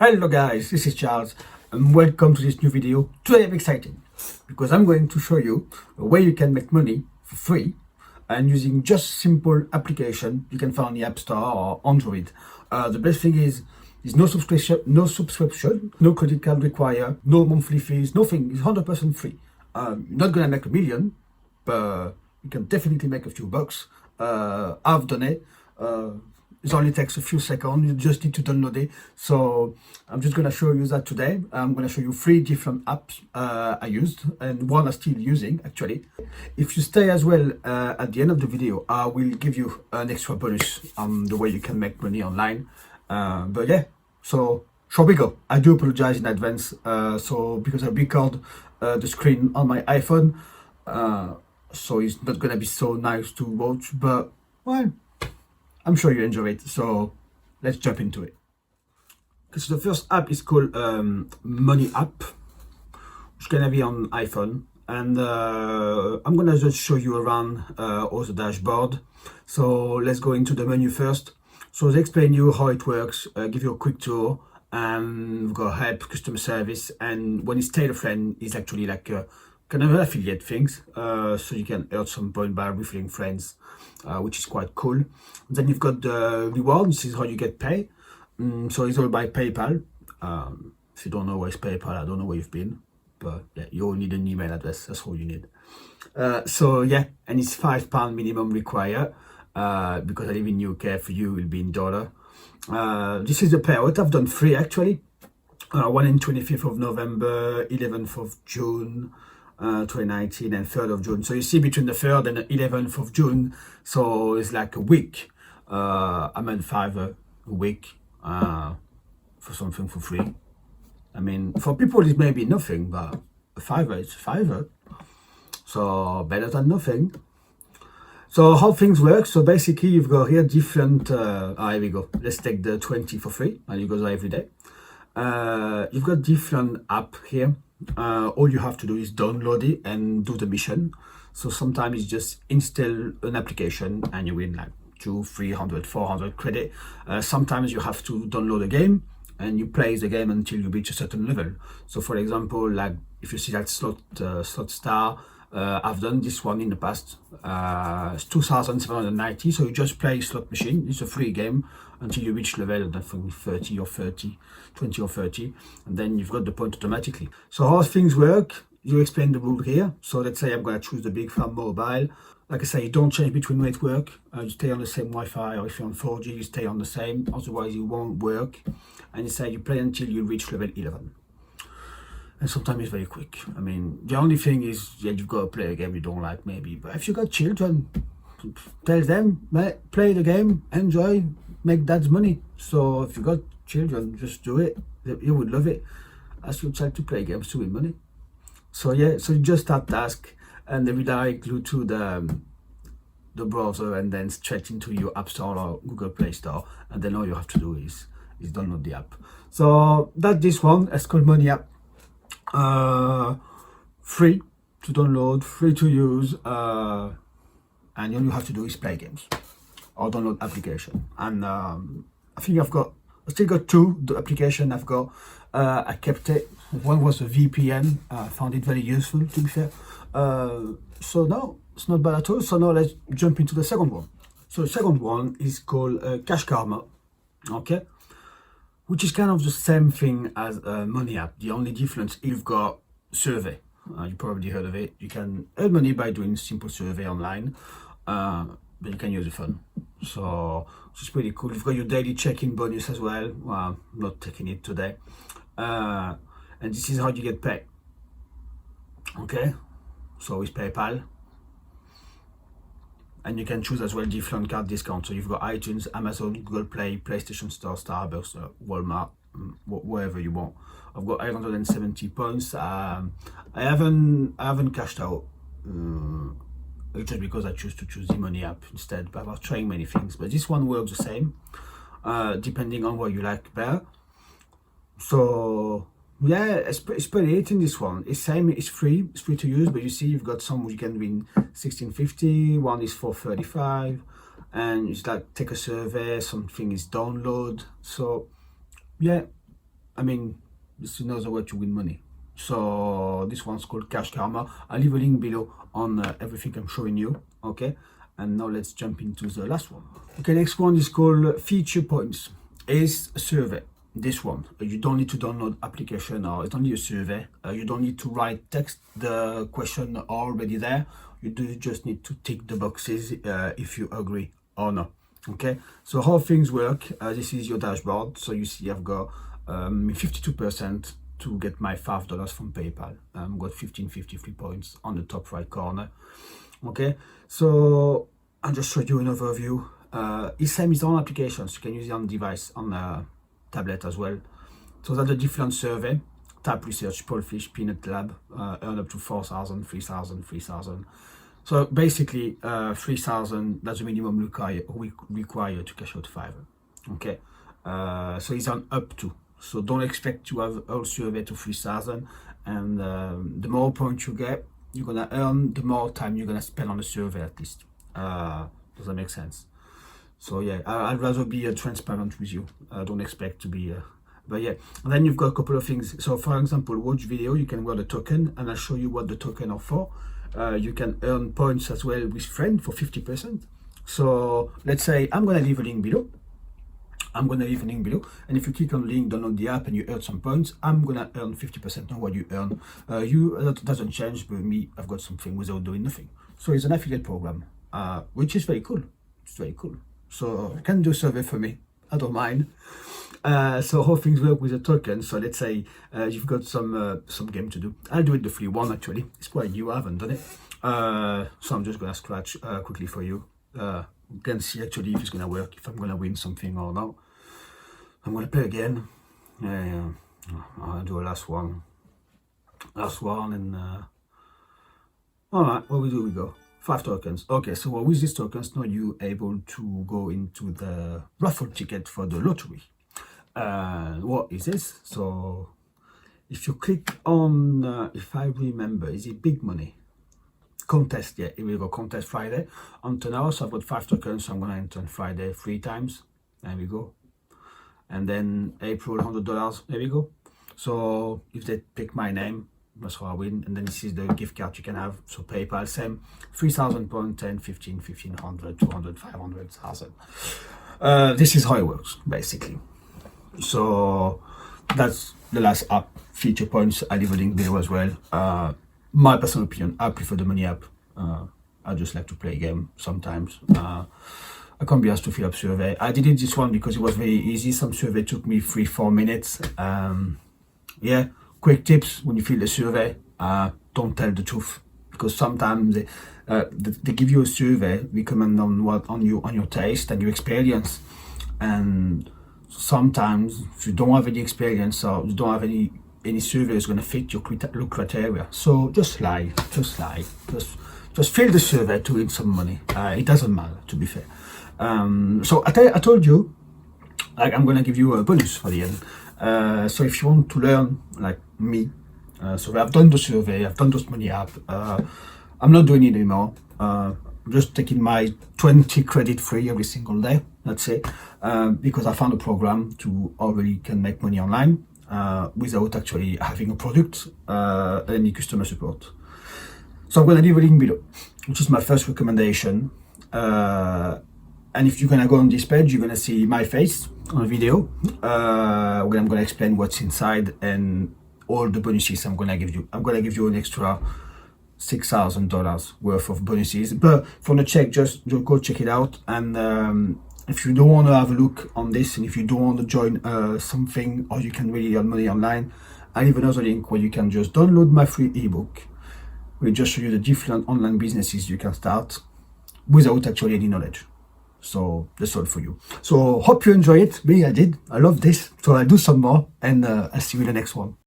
Hello guys, this is Charles and welcome to this new video. Today I'm excited because I'm going to show you a way you can make money for free and using just simple application you can find on the App Store or Android. The best thing is no subscription, no credit card required, no monthly fees, nothing. It's 100% free. You're not gonna make a million, but you can definitely make a few bucks. I've done it. It only takes a few seconds. You just need to download it. So I'm just going to show you that today. I'm going to show you 3 different apps I used and one I'm still using actually. If you stay as well at the end of the video, I will give you an extra bonus on the way you can make money online. But yeah, so shall we go? I do apologize in advance. Because I record the screen on my iPhone, so it's not going to be so nice to watch, but well, I'm sure you enjoy it, so let's jump into it. Okay, so the first app is called Money App, which can be on iPhone, and I'm gonna just show you around all the dashboard. So let's go into the menu first. So they explain you how it works, give you a quick tour, and we've got help, customer service, and when it's tell a friend, it's actually like a kind of affiliate things, so you can earn some point by referring friends, which is quite cool. Then you've got the reward. This is how you get paid. So it's all by PayPal. If you don't know where's PayPal, I don't know where you've been, but yeah, you all need an email address. That's all you need. So yeah, and it's £5 minimum required, because I live in UK. For you, it will be in dollar. This is the payout. I've done 3 actually. One in 25th of November, 11th of June, 2019, and 3rd of June. So you see between the 3rd and the 11th of June, so it's like a week. I'm at $5 a week for something for free. I mean, for people it may be nothing, but $5 is $5, so better than nothing. So how things work? So basically you've got here different, here we go. Let's take the 20 for free, and it goes every day. You've got different app here. All you have to do is download it and do the mission. So sometimes it's just install an application and you win like 200, 300, 400 credit. Sometimes you have to download a game and you play the game until you reach a certain level. So for example, like if you see that slot star, I've done this one in the past. It's 2,790. So you just play slot machine. It's a free game until you reach level, I think 20 or 30, and then you've got the point automatically. So how things work, you explain the rule here. So let's say I'm going to choose the Big Farm Mobile. Like I say, you don't change between network. You stay on the same Wi-Fi, or if you're on 4G, you stay on the same. Otherwise, it won't work. And you say you play until you reach level 11. And sometimes it's very quick. I mean, the only thing is, yeah, you've got to play a game you don't like, maybe. But if you got children, tell them, play the game, enjoy, make dad's money. So if you got children, just do it. You would love it. Ask your child to play games to win money. So yeah, so you just start task, and they redirect you to the browser, and then straight into your App Store or Google Play Store, and then all you have to do is download the app. So that's this one. It's called Money App. Free to download, free to use, and all you have to do is play games or download application. And I think I still got 2 the application I've got. I kept it. One was a VPN. I found it very useful, to be fair. So no, it's not bad at all. So now let's jump into the second one. So the second one is called Cash Karma. Okay, which is kind of the same thing as Money App. The only difference, you've got survey. You probably heard of it. You can earn money by doing simple survey online, but you can use the phone. So it's pretty cool. You've got your daily check-in bonus as well. Well, I'm not taking it today. And this is how you get paid. Okay, so with PayPal. And you can choose as well different card discounts. So you've got iTunes, Amazon, Google Play, PlayStation Store, Starbucks, Walmart, wherever you want. I've got 870 points. I haven't cashed out, just because I choose to choose the Money App instead. But I was trying many things. But this one works the same, depending on what you like better. So yeah, it's pretty it in this one. It's same, it's free to use, but you see you've got some you can win 1650, one is 435, and it's like take a survey, something is download. So yeah, I mean, this is another way to win money. So this one's called Cash Karma. I'll leave a link below on everything I'm showing you. Okay, and now let's jump into the last one. Okay, next one is called Feature Points. It's a survey. This one, you don't need to download application, or it's only a survey. You don't need to write text. The question are already there. You do just need to tick the boxes if you agree or not. Okay, so how things work, this is your dashboard. So you see I've got 52% to get my $5 from PayPal. Got 1553 points on the top right corner. Okay, so I'll just show you an overview. It's same is on applications. You can use it on device, on tablet as well. So that's a different survey. Tap Research, Polfish, Peanut Lab, earn up to 4,000, 3,000, 3,000. So basically, 3,000, that's the minimum required to cash out Fiverr. Okay, so it's on up to. So don't expect to have all survey to 3,000. And the more points you get, you're gonna earn, the more time you're gonna spend on the survey at least. Does that make sense? So yeah, I'd rather be transparent with you. Don't expect to be, but yeah. And then you've got a couple of things. So for example, watch video, you can wear the token, and I'll show you what the token are for. You can earn points as well with friend for 50%. So let's say I'm gonna leave a link below. And if you click on the link, download the app, and you earn some points, I'm gonna earn 50% on what you earn. That doesn't change, but me, I've got something without doing nothing. So it's an affiliate program, which is very cool. It's very cool. So you can do a survey for me. I don't mind. So how things work with a token. So let's say you've got some game to do. I'll do it the free one actually. It's quite new. I haven't done it. So I'm just gonna scratch quickly for you. You can see actually if it's gonna work, if I'm gonna win something or not. I'm gonna play again. I'll do a last one, and all right. What we do? We go 5 tokens. Okay, so with these tokens, now you're able to go into the raffle ticket for the lottery. What is this? So if you click on, if I remember, is it big money? Contest, yeah, here we go, contest Friday. Until now, so I've got 5 tokens, so I'm gonna enter on Friday 3 times. There we go. And then April, $100, there we go. So if they pick my name, that's how I win. And then this is the gift card you can have. So PayPal, same, 3,000 points, 10, 15, 1,500, 200, 500, 1,000. This is how it works, basically. So that's the last app, Feature Points. I leave a link below as well. My personal opinion, I prefer the money app. I just like to play a game sometimes. I can't be asked to fill up survey. I did this one because it was very easy. Some survey took me 3-4 minutes. Yeah, quick tips when you fill the survey. Don't tell the truth, because sometimes they give you a survey recommend on your taste and your experience, and sometimes if you don't have any experience or you don't have any survey is going to fit your criteria. So just lie, just fill the survey to win some money. It doesn't matter, to be fair. So I told you, like, I'm going to give you a bonus for the end. So if you want to learn like me, so I've done the survey, I've done those money app. I'm not doing it anymore. I'm just taking my 20 credit free every single day. That's it. Because I found a program to already can make money online without actually having a product, any customer support. So I'm going to leave a link below, which is my first recommendation. And if you're going to go on this page, you're going to see my face on a video where I'm going to explain what's inside and all the bonuses I'm going to give you. I'm going to give you an extra $6,000 worth of bonuses. But if you want to check, just go check it out. And if you don't want to have a look on this, and if you don't want to join something, or you can really earn money online, I leave another link where you can just download my free ebook. We just show you the different online businesses you can start without actually any knowledge. So that's all for you. So hope you enjoy it. Me, I did. I love this. So I'll do some more, and I'll see you in the next one.